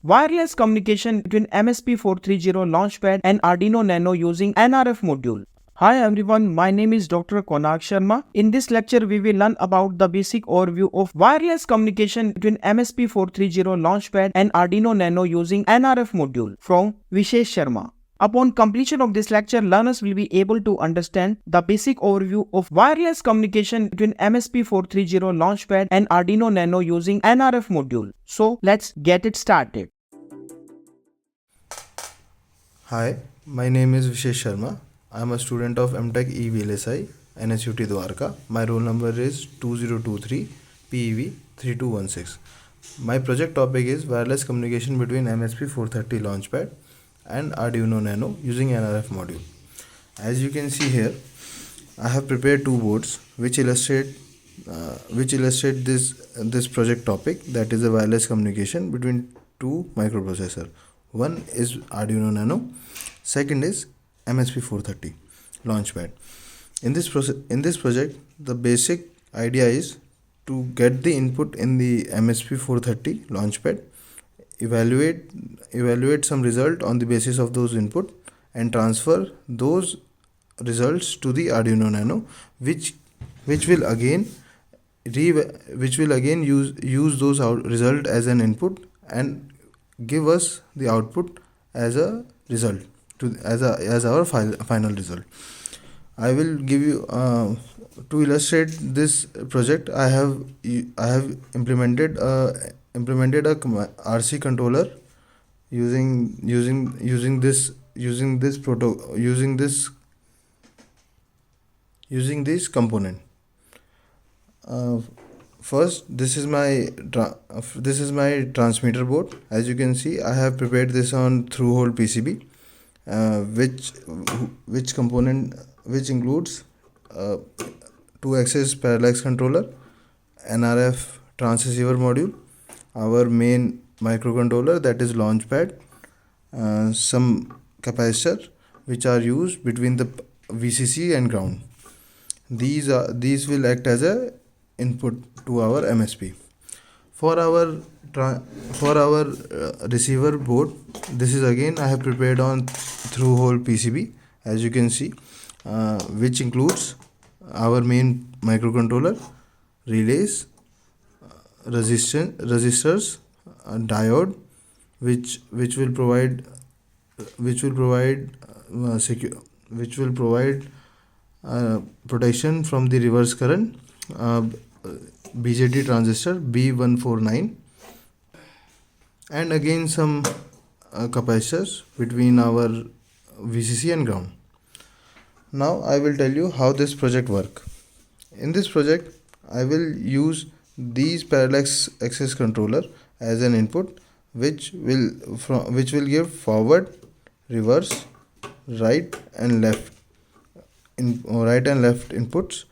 Wireless communication between MSP430 LaunchPad and Arduino Nano using NRF module. Hi everyone, my name is Dr. Konark Sharma. In this lecture, we will learn about the basic overview of wireless communication between MSP430 LaunchPad and Arduino Nano using NRF module from Vishesh Sharma. Upon completion of this lecture, learners will be able to understand the basic overview of wireless communication between MSP430 LaunchPad and Arduino Nano using NRF module. So let's get it started. Hi, my name is Vishesh Sharma. I am a student of M.Tech EVLSI, NSUT Dwarka. My roll number is 2023 PEV 3216. My project topic is wireless communication between MSP430 LaunchPad and Arduino Nano using NRF module. As you can see here, I have prepared two boards which illustrate this project topic, that is the wireless communication between two microprocessor. One is Arduino Nano, second is MSP430 LaunchPad. In this project, the basic idea is to get the input in the MSP430 LaunchPad, evaluate some result on the basis of those input, and transfer those results to the Arduino Nano, which will again use those result as an input and give us the output as a result as our final result. I will give you to illustrate this project. I have implemented a RC controller using this component. First, this is my transmitter board. As you can see, I have prepared this on through-hole PCB, which includes 2-axis parallax controller, NRF transceiver module, our main microcontroller, that is LaunchPad, some capacitor which are used between the VCC and ground. These will act as a input to our MSP. For our receiver board, this is again I have prepared on through-hole PCB, as you can see, which includes our main microcontroller, relays, resistors, diode, which will provide protection from the reverse current, BJT transistor B149, and again some capacitors between our VCC and ground. Now I will tell you how this project work. In this project, I will use these parallax axis controller as an input, which will give forward, reverse, right and left inputs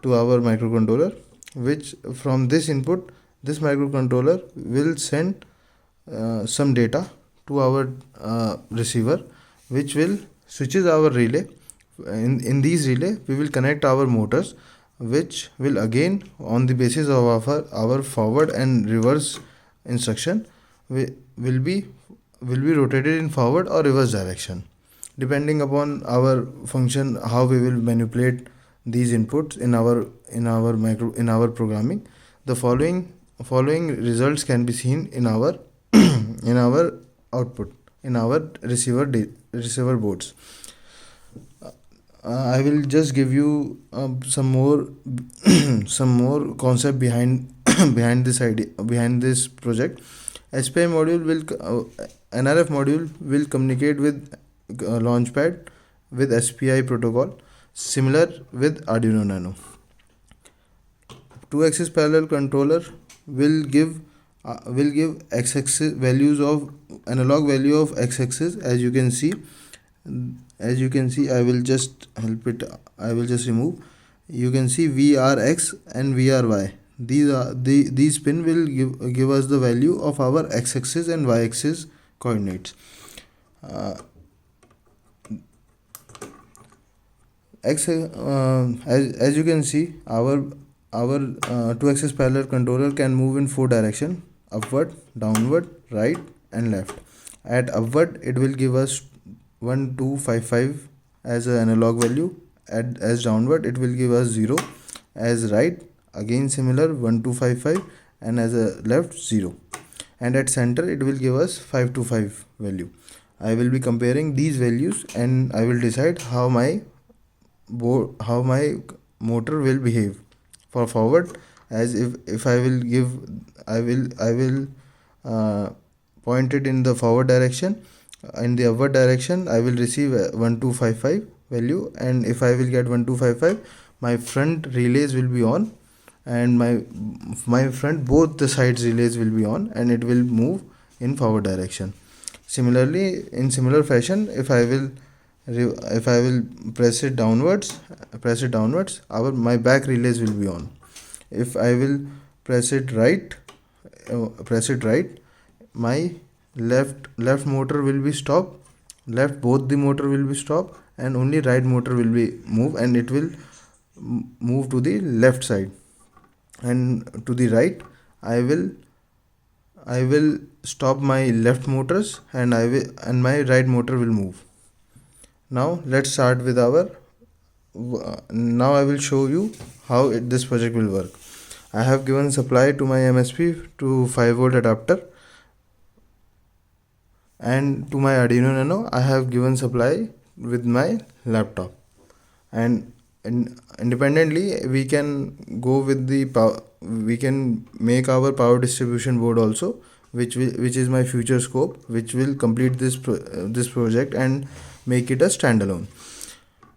to our microcontroller, which from this input, this microcontroller will send some data to our receiver, which will switches our relay. In these relay, we will connect our motors, which will again, on the basis of our forward and reverse instruction, will be rotated in forward or reverse direction, depending upon our function, how we will manipulate these inputs in our programming. The following results can be seen in our in our output in our receiver boards. I will just give you some more concept behind this project. SPI module NRF module will communicate with LaunchPad with SPI protocol, similar with Arduino Nano. 2-axis parallel controller will give x-axis values of analog value of x-axis. As you can see, I will just remove. You can see VRX and VRY. These pin will give us the value of our x-axis and y-axis coordinates. As you can see, our 2-axis parallel controller can move in 4 directions: upward, downward, right and left. At upward it will give us 1255 as an analog value. As downward it will give us 0. As right again similar 1255, and as a left 0. And at center it will give us 525 value. I will be comparing these values and I will decide how my motor will behave for forward. As if I will give, I will point it in the forward direction. In the upward direction I will receive a 1255 value, and if I will get 1255, my front relays will be on, and my front both the sides relays will be on, and it will move in forward direction. Similarly, in similar fashion, if I will press it downwards, my back relays will be on. If I will press it right, my left motor will be stopped, left both the motor will be stopped, and only right motor will be move, and it will move to the left side, and to the right I will stop my left motors, and my right motor will move. Now let's start with our now I will show you how this project will work. I have given supply to my MSP to 5V adapter, and to my Arduino Nano I have given supply with my laptop, and independently we can go with the power. We can make our power distribution board also, which is my future scope, which will complete this project and make it a standalone.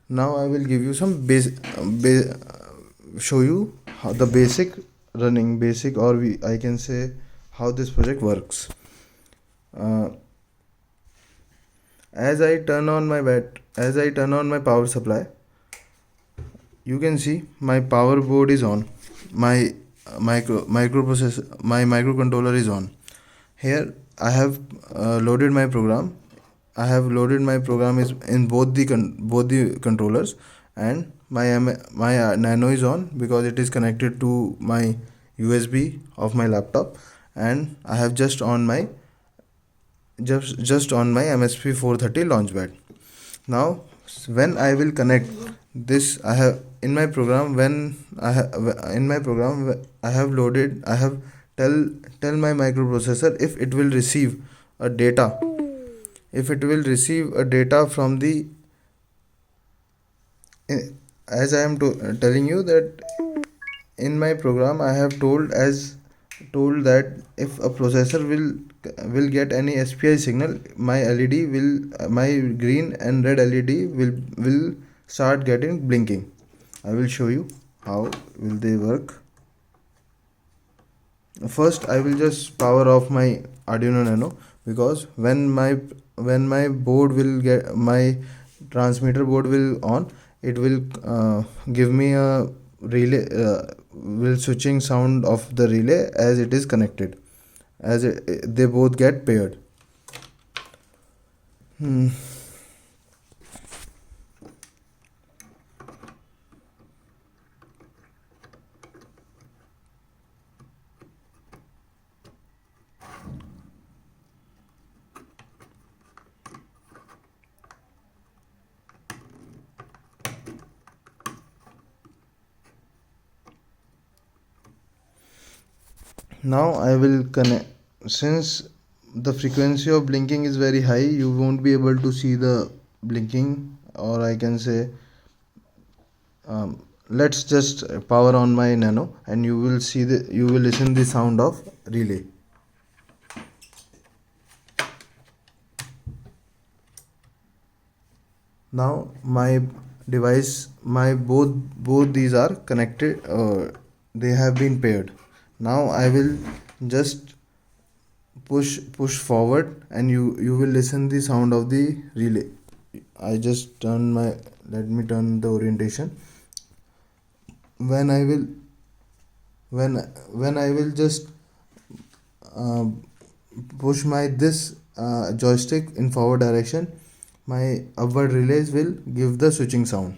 Now I will give you some show you how the I can say how this project works. As I turn on my power supply, you can see my power board is on, my microcontroller is on. Here I have loaded my program. Is in both the controllers, and my nano is on because it is connected to my USB of my laptop, and I have just on my MSP430 LaunchPad. Now when I will connect this, I have in my program I have loaded, I have tell my microprocessor if it will receive a data from the as I am telling you that in my program I have told that if a processor will get any SPI signal, my green and red LED will start getting blinking. I will show you how will they work. First I will just power off my Arduino Nano, because when my board will get my transmitter board will on, it will give me a relay will switching sound of the relay as it is connected, they both get paired. Now I will connect. Since the frequency of blinking is very high, you won't be able to see the blinking, or I can say let's just power on my Nano, and you will listen the sound of relay. Now my device, both these are connected, they have been paired. Now I will just push forward, and you will listen the sound of the relay. I just let me turn the orientation. When I will just push my this joystick in forward direction, my upward relays will give the switching sound.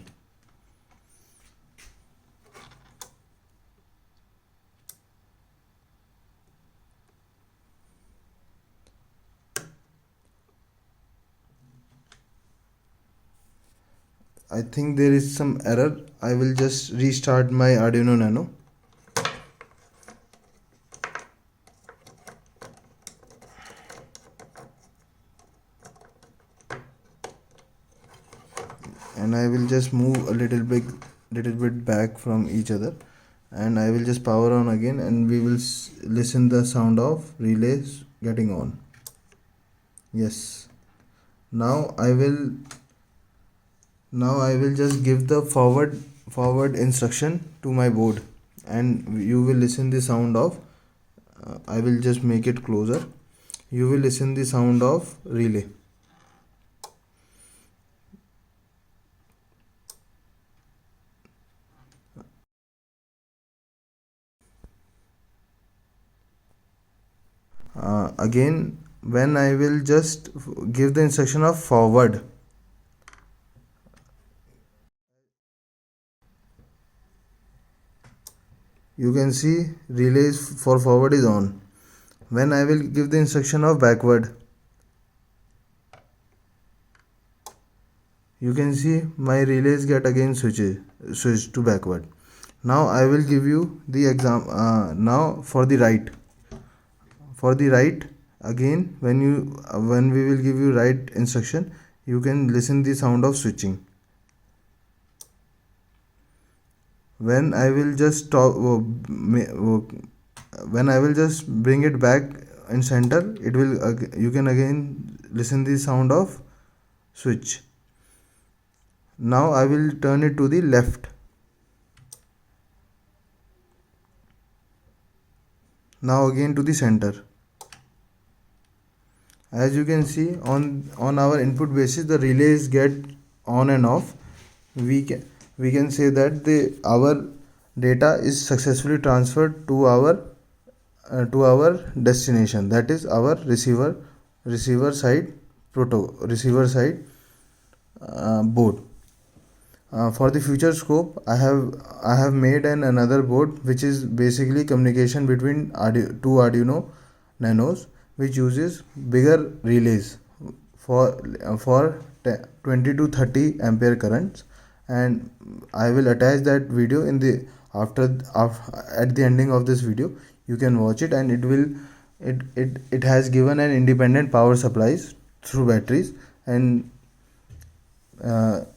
I think there is some error. I will just restart my Arduino Nano. And I will just move a little bit back from each other, and I will just power on again, and we will listen the sound of relays getting on. Yes. Now I will just give the forward instruction to my board, and you will listen the sound of I will just make it closer. You will listen the sound of relay. Again, when I will just give the instruction of forward, you can see relays for forward is on. When I will give the instruction of backward, you can see my relays get again switched to backward. Now I will give you the now for the right. For the right, again, when we will give you right instruction, you can listen the sound of switching. When I will just stop, when I will just bring it back in center, it will you can again listen the sound of switch. Now I will turn it to the left. Now again to the center. As you can see, on our input basis, the relays get on and off. We can say that our data is successfully transferred to our destination, that is our receiver side board. For the future scope, I have made another board which is basically communication between two Arduino Nanos, which uses bigger relays for 20 to 30 ampere currents, and I will attach that video in the at the ending of this video. You can watch it, and it has given an independent power supplies through batteries, and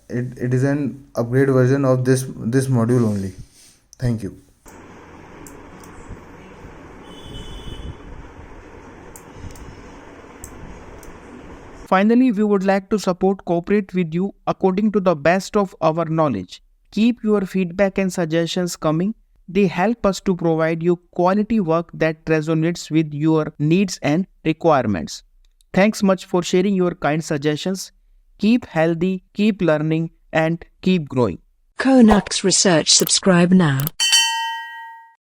it is an upgrade version of this module only. Thank you. Finally, we would like to cooperate with you according to the best of our knowledge. Keep your feedback and suggestions coming. They help us to provide you quality work that resonates with your needs and requirements. Thanks much for sharing your kind suggestions. Keep healthy, keep learning, and keep growing. KONARK'S Research. Subscribe now.